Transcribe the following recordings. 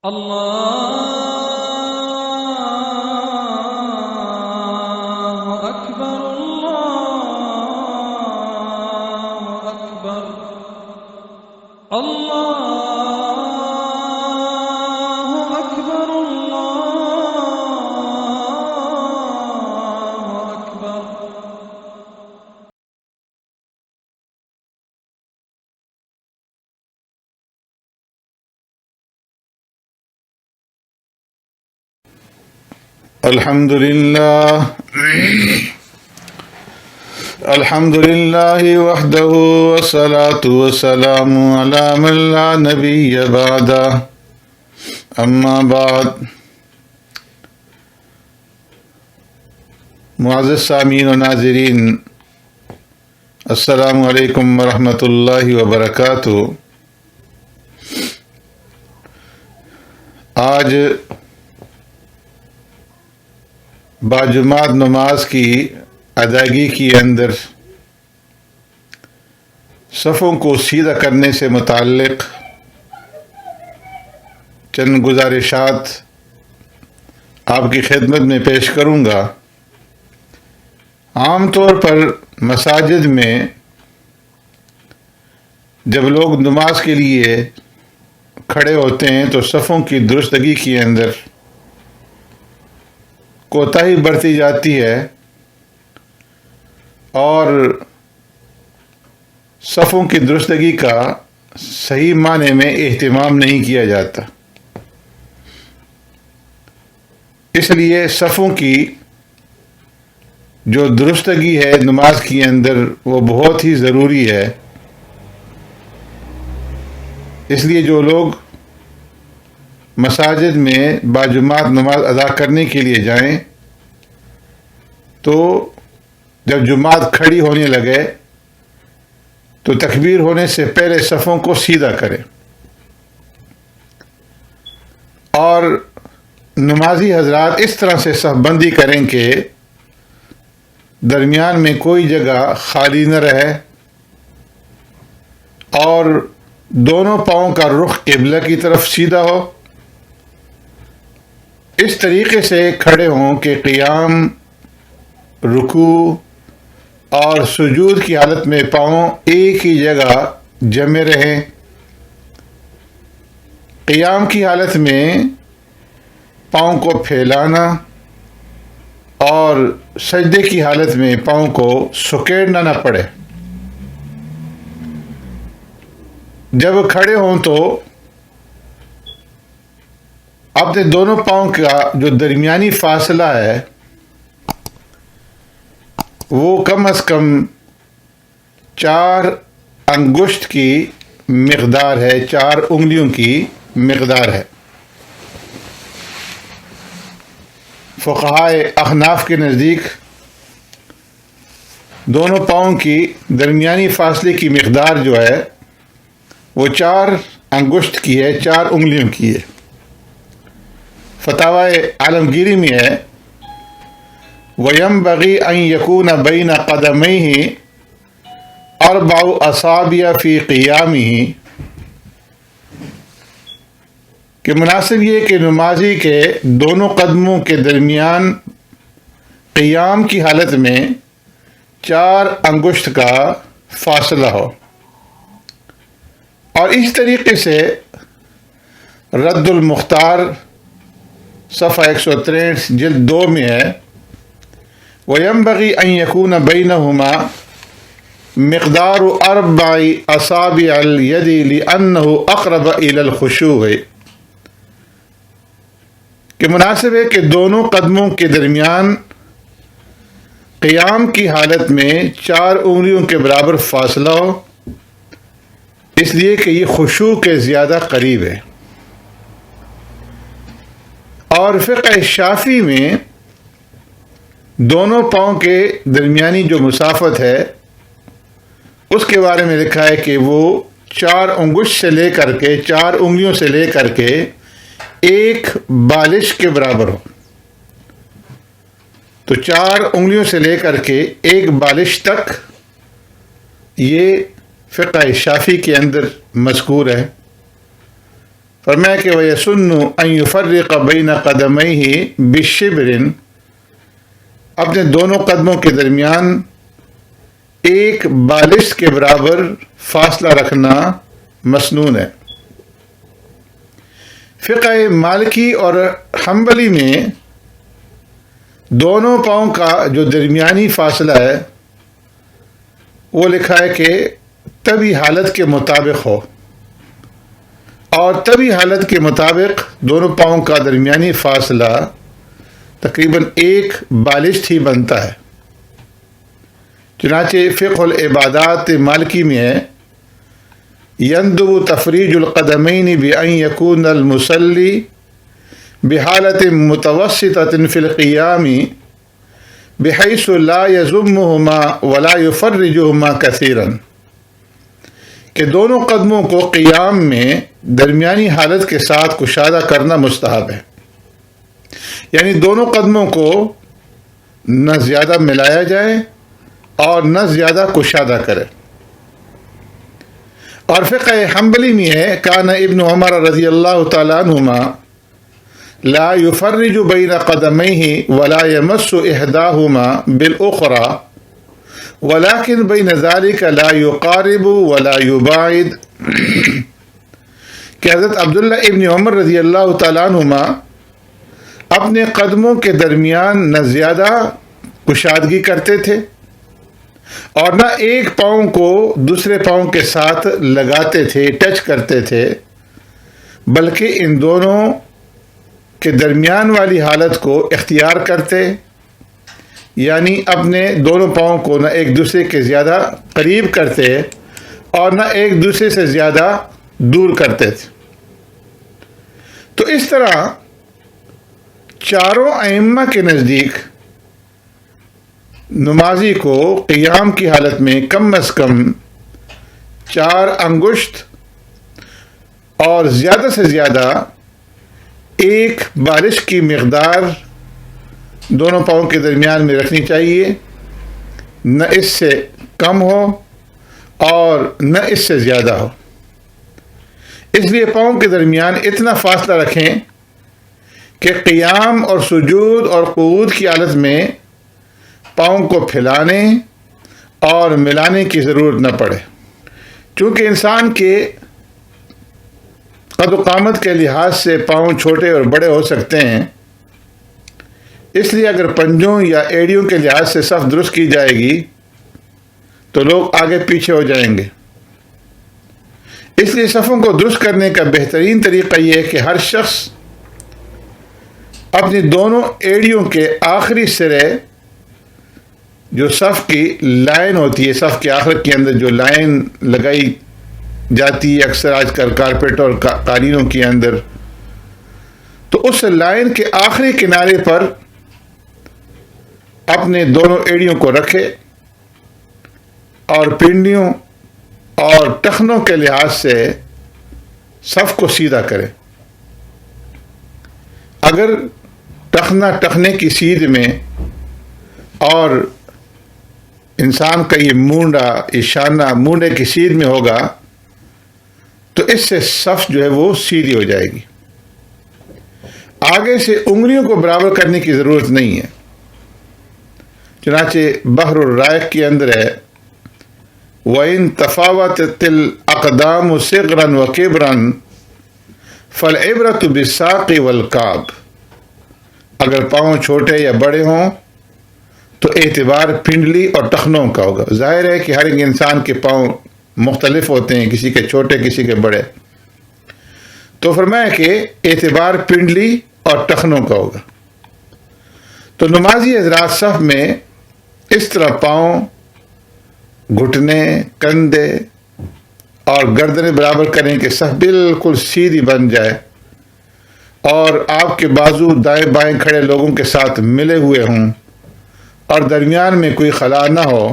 الله أكبر الله أكبر الله أكبر الله أكبر. الحمد لله وحده والصلاة والسلام على من لا نبي بعده اما بعد. معزز سامعین و ناظرین، السلام علیکم ورحمۃ اللہ وبرکاتہ. آج باجماعت نماز کی ادائیگی کے اندر صفوں کو سیدھا کرنے سے متعلق چند گزارشات آپ کی خدمت میں پیش کروں گا. عام طور پر مساجد میں جب لوگ نماز کے لیے کھڑے ہوتے ہیں تو صفوں کی درستگی کے اندر کوتاہی برتی جاتی ہے اور صفوں کی درستگی کا صحیح معنی میں اہتمام نہیں کیا جاتا. اس لیے صفوں کی جو درستگی ہے نماز کے اندر وہ بہت ہی ضروری ہے. اس لیے جو لوگ مساجد میں باجماعت نماز ادا کرنے کے لیے جائیں تو جب جماعت کھڑی ہونے لگے تو تکبیر ہونے سے پہلے صفوں کو سیدھا کریں اور نمازی حضرات اس طرح سے صف بندی کریں کہ درمیان میں کوئی جگہ خالی نہ رہے اور دونوں پاؤں کا رخ قبلہ کی طرف سیدھا ہو. اس طریقے سے کھڑے ہوں کہ قیام، رکوع اور سجود کی حالت میں پاؤں ایک ہی جگہ جمے رہیں. قیام کی حالت میں پاؤں کو پھیلانا اور سجدے کی حالت میں پاؤں کو سکیڑنا نہ پڑے. جب کھڑے ہوں تو اپنے دونوں پاؤں کا جو درمیانی فاصلہ ہے وہ کم از کم 4 انگشت کی مقدار ہے، 4 انگلیوں کی مقدار ہے. فقہائے احناف کے نزدیک دونوں پاؤں کی درمیانی فاصلے کی مقدار جو ہے وہ 4 انگشت کی ہے، 4 انگلیوں کی ہے. فتاوی عالمگیری میں ہے وَيَنبَغِي أَن يَكُونَ بَيْنَ قَدَمَيْهِ 4 أَصَابِعَ فِي قِيَامِهِ، کہ مناسب یہ کہ نمازی کے دونوں قدموں کے درمیان قیام کی حالت میں 4 انگشت کا فاصلہ ہو. اور اس طریقے سے رد المختار صفحہ 163 جلد 2 میں ہے وَيَنبَغِي أَن يَكُونَ بَيْنَهُمَا مِقْدَارُ 4 أَصَابِعِ الْيَدِ لِأَنَّهُ أَقْرَبُ إِلَى الْخُشُوعِ، کہ مناسب ہے کہ دونوں قدموں کے درمیان قیام کی حالت میں 4 انگلیوں کے برابر فاصلہ ہو، اس لیے کہ یہ خشوع کے زیادہ قریب ہے. اور فقہ شافعی میں دونوں پاؤں کے درمیانی جو مسافت ہے اس کے بارے میں لکھا ہے کہ وہ 4 انگشت سے لے کر کے 4 انگلیوں سے لے کر کے 1 بالش کے برابر ہو. تو 4 انگلیوں سے لے کر کے 1 بالش تک یہ فقہ شافعی کے اندر مذکور ہے. فرمایا کہ وَيَسُنُّ أَن يُفَرِّقَ بَيْنَ قَدَمَيْهِ بِالشِّبْرٍ، اپنے دونوں قدموں کے درمیان ایک بالشت کے برابر فاصلہ رکھنا مسنون ہے۔ فقہ مالکی اور حنبلی میں دونوں پاؤں کا جو درمیانی فاصلہ ہے وہ لکھا ہے کہ طبی حالت کے مطابق ہو، اور طبی حالت کے مطابق دونوں پاؤں کا درمیانی فاصلہ تقریباً ایک بالشت ہی بنتا ہے۔ چنانچہ فقہ العبادات مالکی میں ہے يندب تفریج القدمین بأن يكون المصلی بحالت متوسطۃ فی القیام بحیث لا يضمهما ولا يفرجهما كثيرا، کہ دونوں قدموں کو قیام میں درمیانی حالت کے ساتھ کشادہ کرنا مستحب ہے، یعنی دونوں قدموں کو نہ زیادہ ملایا جائے اور نہ زیادہ کشادہ کرے۔ اور فقہ حنبلی میں ہے کان ابن عمر رضی اللہ تعالیٰ عنہما لا يفرج بین قدمیہ ولا یمس احداہما بالاخرى ولكن بین ذلك لا يقارب ولا يباعد، کہ حضرت عبداللہ ابن عمر رضی اللہ تعالیٰ عنہما اپنے قدموں کے درمیان نہ زیادہ کشادگی کرتے تھے اور نہ ایک پاؤں کو دوسرے پاؤں کے ساتھ لگاتے تھے، ٹچ کرتے تھے، بلکہ ان دونوں کے درمیان والی حالت کو اختیار کرتے، یعنی اپنے دونوں پاؤں کو نہ ایک دوسرے کے زیادہ قریب کرتے اور نہ ایک دوسرے سے زیادہ دور کرتے تھے۔ تو اس طرح چاروں ائمہ کے نزدیک نمازی کو قیام کی حالت میں کم از کم 4 انگشت اور زیادہ سے زیادہ ایک بالش کی مقدار دونوں پاؤں کے درمیان میں رکھنی چاہیے، نہ اس سے کم ہو اور نہ اس سے زیادہ ہو۔ اس لیے پاؤں کے درمیان اتنا فاصلہ رکھیں کہ قیام اور سجود اور قعود کی حالت میں پاؤں کو پھیلانے اور ملانے کی ضرورت نہ پڑے۔ چونکہ انسان کے قد و قامت کے لحاظ سے پاؤں چھوٹے اور بڑے ہو سکتے ہیں، اس لیے اگر پنجوں یا ایڑیوں کے لحاظ سے صف درست کی جائے گی تو لوگ آگے پیچھے ہو جائیں گے۔ اس لیے صفوں کو درست کرنے کا بہترین طریقہ یہ ہے کہ ہر شخص اپنی دونوں ایڑیوں کے آخری سرے، جو صف کی لائن ہوتی ہے، صف کے آخر کے اندر جو لائن لگائی جاتی ہے اکثر آج کل کارپیٹ اور قالینوں کے اندر، تو اس لائن کے آخری کنارے پر اپنے دونوں ایڑیوں کو رکھے اور پنڈیوں اور ٹخنوں کے لحاظ سے صف کو سیدھا کرے۔ اگر ٹخنا ٹخنے کی سیدھ میں اور انسان کا یہ مونڈا، اشانہ مونڈے کی سیدھ میں ہوگا تو اس سے صف جو ہے وہ سیدھی ہو جائے گی۔ آگے سے انگلیوں کو برابر کرنے کی ضرورت نہیں ہے، چنانچہ بحر الرائق کے اندر ہے وَإِن تَفَاوَتَتِ الْأَقْدَامُ صِغْرًا وَكِبْرًا فَالْعِبْرَةُ بِالسَّاقِ وَالْكَعْبِ، اگر پاؤں چھوٹے یا بڑے ہوں تو اعتبار پنڈلی اور ٹخنوں کا ہوگا۔ ظاہر ہے کہ ہر ایک انسان کے پاؤں مختلف ہوتے ہیں، کسی کے چھوٹے کسی کے بڑے، تو فرمایا کہ اعتبار پنڈلی اور ٹخنوں کا ہوگا۔ تو نمازی حضرات صف میں اس طرح پاؤں، گھٹنے، کندھے اور گردنیں برابر کریں کہ صف بالکل سیدھی بن جائے اور آپ کے بازو دائیں بائیں کھڑے لوگوں کے ساتھ ملے ہوئے ہوں اور درمیان میں کوئی خلا نہ ہو،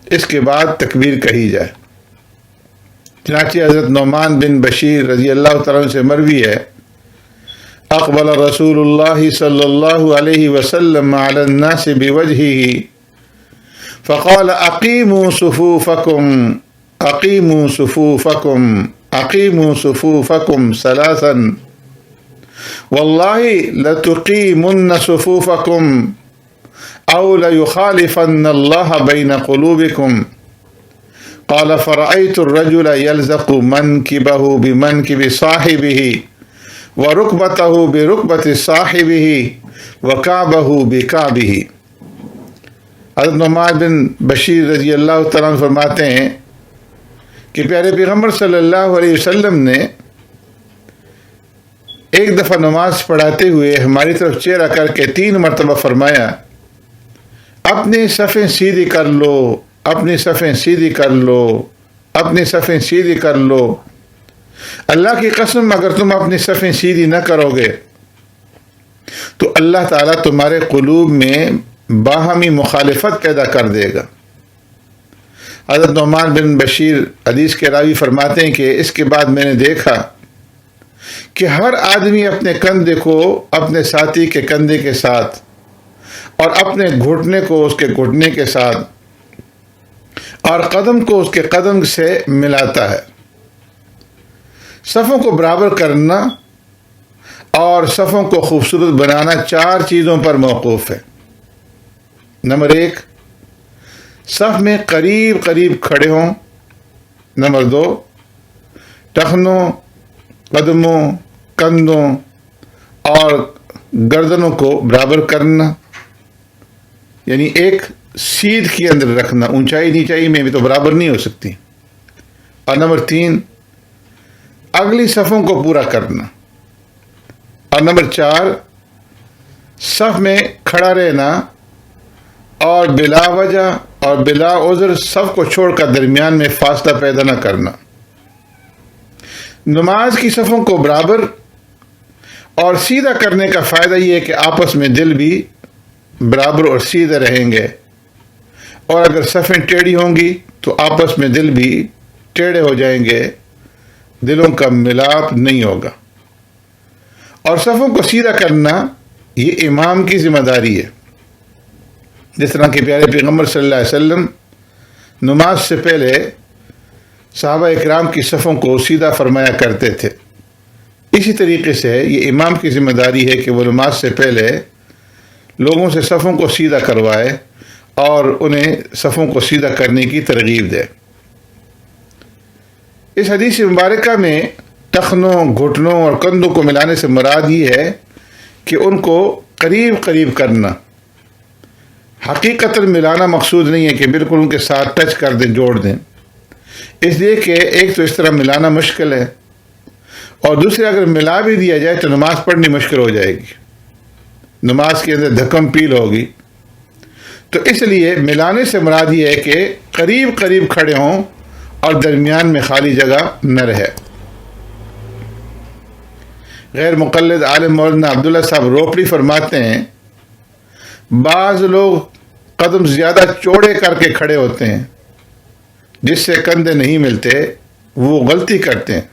اس کے بعد تکبیر کہی جائے۔ چنانچہ حضرت نعمان بن بشیر رضی اللہ تعالیٰ عنہ سے مروی ہے اقبل رسول اللہ صلی اللہ علیہ وسلم علی الناس بوجہہ فقال اقیموا صفوفکم اقیموا صفوفکم اقیموا صفوفکم ثلاثا واللہ لتقیمن صفوفکم او لیخالفن اللہ بین قلوبکم قال فرأيت الرجل يلزق منكبه بمنكب صاحبه وركبته بركبة صاحبه وكعبه بكعبه۔ حضرت نعمان بن بشیر رضی اللہ تعالیٰ عنہ فرماتے ہیں کہ پیارے پیغمبر صلی اللہ علیہ وسلم نے ایک دفعہ نماز پڑھاتے ہوئے ہماری طرف چہرہ کر کے 3 مرتبہ فرمایا، اپنی صفیں سیدھی کر لو، اپنی صفیں سیدھی کر لو، اپنی صفیں سیدھی کر لو۔ اللہ کی قسم اگر تم اپنی صفیں سیدھی نہ کرو گے تو اللہ تعالیٰ تمہارے قلوب میں باہمی مخالفت پیدا کر دے گا۔ حضرت نعمان بن بشیر حدیث کے راوی فرماتے ہیں کہ اس کے بعد میں نے دیکھا کہ ہر آدمی اپنے کندھے کو اپنے ساتھی کے کندھے کے ساتھ اور اپنے گھٹنے کو اس کے گھٹنے کے ساتھ اور قدم کو اس کے قدم سے ملاتا ہے۔ صفوں کو برابر کرنا اور صفوں کو خوبصورت بنانا 4 چیزوں پر موقوف ہے۔ نمبر 1، صف میں قریب قریب کھڑے ہوں۔ نمبر 2، ٹخنوں، قدموں، کندھوں اور گردنوں کو برابر کرنا، یعنی ایک سیدھ کے اندر رکھنا، اونچائی نیچائی میں بھی تو برابر نہیں ہو سکتی۔ اور نمبر 3، اگلی صفوں کو پورا کرنا۔ اور نمبر 4، صف میں کھڑا رہنا اور بلا وجہ اور بلا عذر صف کو چھوڑ کر درمیان میں فاصلہ پیدا نہ کرنا۔ نماز کی صفوں کو برابر اور سیدھا کرنے کا فائدہ یہ ہے کہ آپس میں دل بھی برابر اور سیدھے رہیں گے، اور اگر صفیں ٹیڑھی ہوں گی تو آپس میں دل بھی ٹیڑھے ہو جائیں گے، دلوں کا ملاپ نہیں ہوگا۔ اور صفوں کو سیدھا کرنا یہ امام کی ذمہ داری ہے، جس طرح کہ پیارے پیغمبر صلی اللہ علیہ وسلم نماز سے پہلے صحابہ اکرام کی صفوں کو سیدھا فرمایا کرتے تھے، اسی طریقے سے یہ امام کی ذمہ داری ہے کہ وہ نماز سے پہلے لوگوں سے صفوں کو سیدھا کروائے اور انہیں صفوں کو سیدھا کرنے کی ترغیب دے۔ اس حدیث مبارکہ میں ٹخنوں، گھٹنوں اور کندھوں کو ملانے سے مراد یہ ہے کہ ان کو قریب قریب کرنا۔ حقیقتاً ملانا مقصود نہیں ہے کہ بالکل ان کے ساتھ ٹچ کر دیں، جوڑ دیں، اس لیے کہ ایک تو اس طرح ملانا مشکل ہے، اور دوسرے اگر ملا بھی دیا جائے تو نماز پڑھنی مشکل ہو جائے گی، نماز کے اندر دھکم پیل ہوگی۔ تو اس لیے ملانے سے مراد یہ ہے کہ قریب قریب کھڑے ہوں اور درمیان میں خالی جگہ نہ رہے۔ غیر مقلد عالم مولانا عبداللہ صاحب روپڑی فرماتے ہیں، بعض لوگ قدم زیادہ چوڑے کر کے کھڑے ہوتے ہیں جس سے کندھے نہیں ملتے، وہ غلطی کرتے ہیں،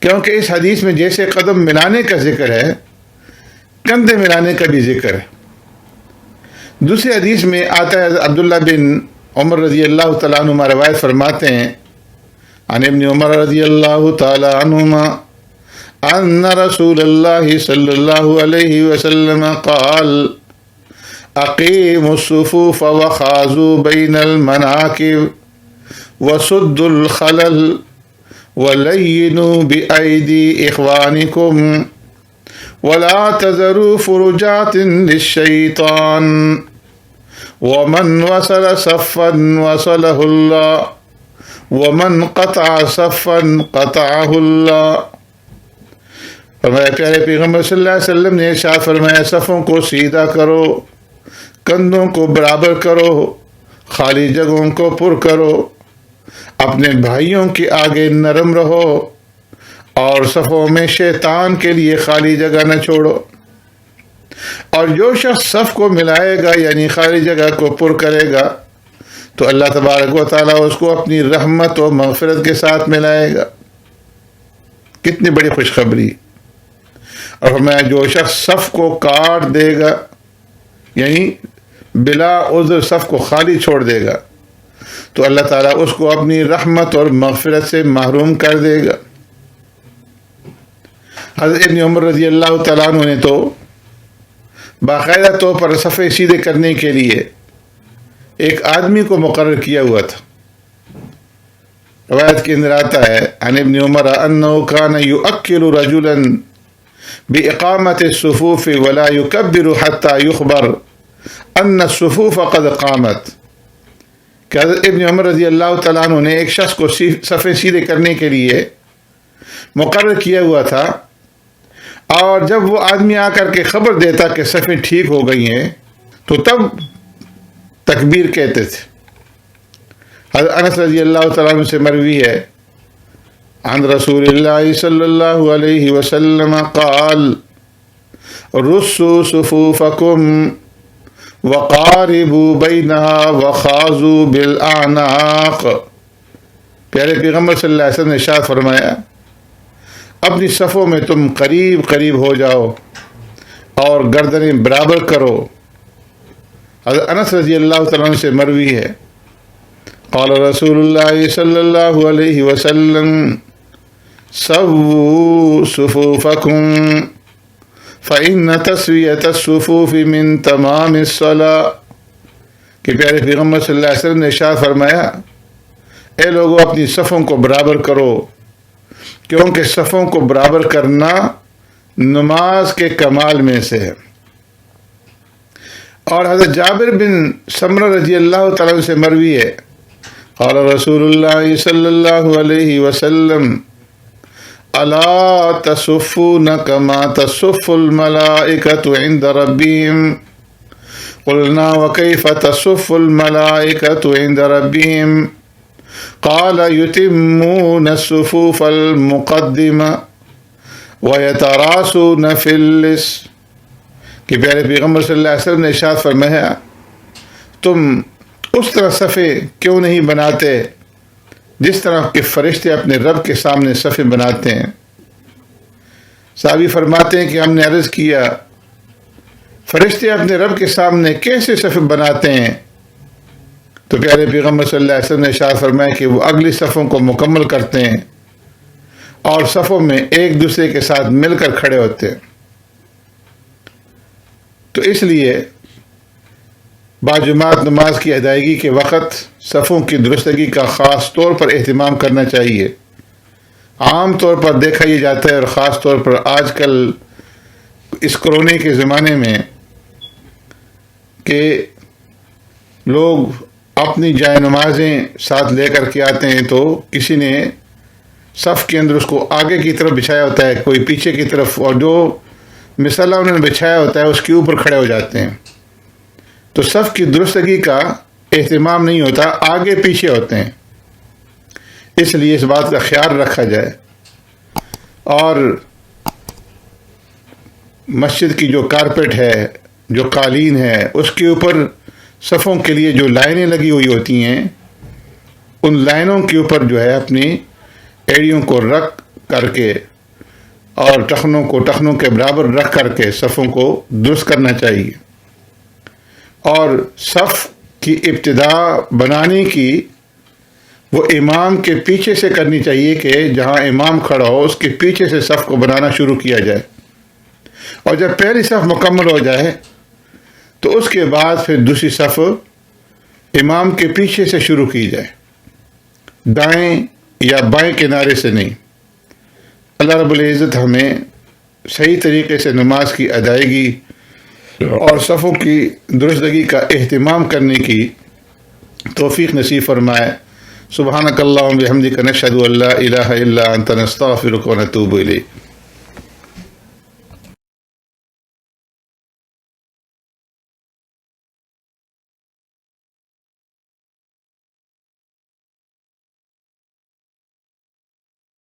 کیونکہ اس حدیث میں جیسے قدم ملانے کا ذکر ہے، کندھے ملانے کا بھی ذکر ہے۔ دوسری حدیث میں آتا ہے، عبداللہ بن عمر رضی اللہ تعالیٰ عنہما روایت فرماتے ہیں، عن ابن عمر رضی اللہ تعالیٰ عنہما ان رسول اللہ صلی اللہ علیہ وسلم قال اقیموا الصفوف وخاذوا بین المناکب وسدوا الخلل ولینوا بأیدی اخوانکم ولا تذروا فرجات للشیطان ومن وصل صفا وصله اللہ ومن قطع صفا قطعه اللہ۔ فرمایا پیارے پیغمبر صلی اللہ علیہ وسلم نے ارشاد فرمایا، صفوں کو سیدھا کرو، کندھوں کو برابر کرو، خالی جگہوں کو پر کرو، اپنے بھائیوں کے آگے نرم رہو، اور صفوں میں شیطان کے لیے خالی جگہ نہ چھوڑو۔ اور جو شخص صف کو ملائے گا یعنی خالی جگہ کو پر کرے گا تو اللہ تبارک و تعالیٰ اس کو اپنی رحمت و مغفرت کے ساتھ ملائے گا۔ کتنی بڑی خوشخبری۔ اور فرمایا جو شخص صف کو کاٹ دے گا یعنی بلا عذر صف کو خالی چھوڑ دے گا تو اللہ تعالیٰ اس کو اپنی رحمت اور مغفرت سے محروم کر دے گا۔ حضرت ابن عمر رضی اللہ تعالیٰ عنہ نے تو باقاعدہ طور پر صفے سیدھے کرنے کے لیے ایک آدمی کو مقرر کیا ہوا تھا۔ روایت کے اندر آتا ہے عن ابن عمر انه كان يؤكل رجلا بإقامة الصفوف ولا يكبر حتى يخبر ان الصفوف قد قامت، کہ حضرت ابن عمر رضی اللہ تعالیٰ عنہ نے ایک شخص کو صفے سیدھے کرنے کے لیے مقرر کیا ہوا تھا، اور جب وہ آدمی آ کر کے خبر دیتا کہ صفیں ٹھیک ہو گئی ہیں تو تب تکبیر کہتے تھے۔ حضرت انس رضی اللہ تعالیٰ عنہ سے مروی ہے عن رسول اللہ صلی اللہ علیہ وسلم قال رصوا صفوفکم وقاربوا بینہا وخاضوا بالاعناق، پیارے پیغمبر صلی اللہ علیہ وسلم نے ارشاد فرمایا اپنی صفوں میں تم قریب قریب ہو جاؤ اور گردنیں برابر کرو۔ حضرت انس رضی اللہ تعالیٰ عنہ سے مروی ہے قال رسول اللہ صلی اللہ علیہ وسلم سووا صفوفکم فإن تسویۃ الصفوف من تمام الصلاۃ، کہ پیارے پیغمبر صلی اللہ علیہ وسلم نے ارشاد فرمایا اے لوگوں اپنی صفوں کو برابر کرو، کیونکہ صفوں کو برابر کرنا نماز کے کمال میں سے ہے۔ اور حضرت جابر بن سمرہ رضی اللہ تعالیٰ عنہ سے مروی ہے قال رسول اللہ صلی اللہ علیہ وسلم الا تصفون كما تصف الملائکۃ عند ربهم قلنا وكيف تصف الملائکۃ عند ربهم قال يتمون الصفوف المقدمة ويتراصون في اللص، کہ پیارے پیغمبر صلی اللہ علیہ وسلم نے ارشاد فرمایا تم اس طرح صفے کیوں نہیں بناتے جس طرح کہ فرشتے اپنے رب کے سامنے صفے بناتے ہیں۔ صحابی فرماتے ہیں کہ ہم نے عرض کیا فرشتے اپنے رب کے سامنے کیسے صفے بناتے ہیں؟ تو پیارے پیغمبر صلی اللہ علیہ وسلم نے ارشاد فرمایا کہ وہ اگلی صفوں کو مکمل کرتے ہیں اور صفوں میں ایک دوسرے کے ساتھ مل کر کھڑے ہوتے ہیں۔ تو اس لیے باجماعت نماز کی ادائیگی کے وقت صفوں کی درستگی کا خاص طور پر اہتمام کرنا چاہیے۔ عام طور پر دیکھا یہ جاتا ہے، اور خاص طور پر آج کل اس کورونے کے زمانے میں، کہ لوگ اپنی جائے نمازیں ساتھ لے کر کے آتے ہیں تو کسی نے صف کے اندر اس کو آگے کی طرف بچھایا ہوتا ہے، کوئی پیچھے کی طرف، اور جو مصلی انہوں نے بچھایا ہوتا ہے اس کے اوپر کھڑے ہو جاتے ہیں۔ تو صف کی درستگی کا اہتمام نہیں ہوتا، آگے پیچھے ہوتے ہیں۔ اس لیے اس بات کا خیال رکھا جائے، اور مسجد کی جو کارپیٹ ہے، جو قالین ہے، اس کے اوپر صفوں کے لیے جو لائنیں لگی ہوئی ہوتی ہیں، ان لائنوں کے اوپر جو ہے اپنی ایڑیوں کو رکھ کر کے اور ٹخنوں کو ٹخنوں کے برابر رکھ کر کے صفوں کو درست کرنا چاہیے۔ اور صف کی ابتدا بنانے کی وہ امام کے پیچھے سے کرنی چاہیے، کہ جہاں امام کھڑا ہو اس کے پیچھے سے صف کو بنانا شروع کیا جائے، اور جب پہلی صف مکمل ہو جائے تو اس کے بعد پھر دوسری صف امام کے پیچھے سے شروع کی جائے، دائیں یا بائیں کنارے سے نہیں۔ اللہ رب العزت ہمیں صحیح طریقے سے نماز کی ادائیگی اور صفوں کی درستگی کا اہتمام کرنے کی توفیق نصیب فرمائے۔ سبحانک اللہم بحمدک نشہد ان لا الہ الا انت نستغفرک ونتوب الیک۔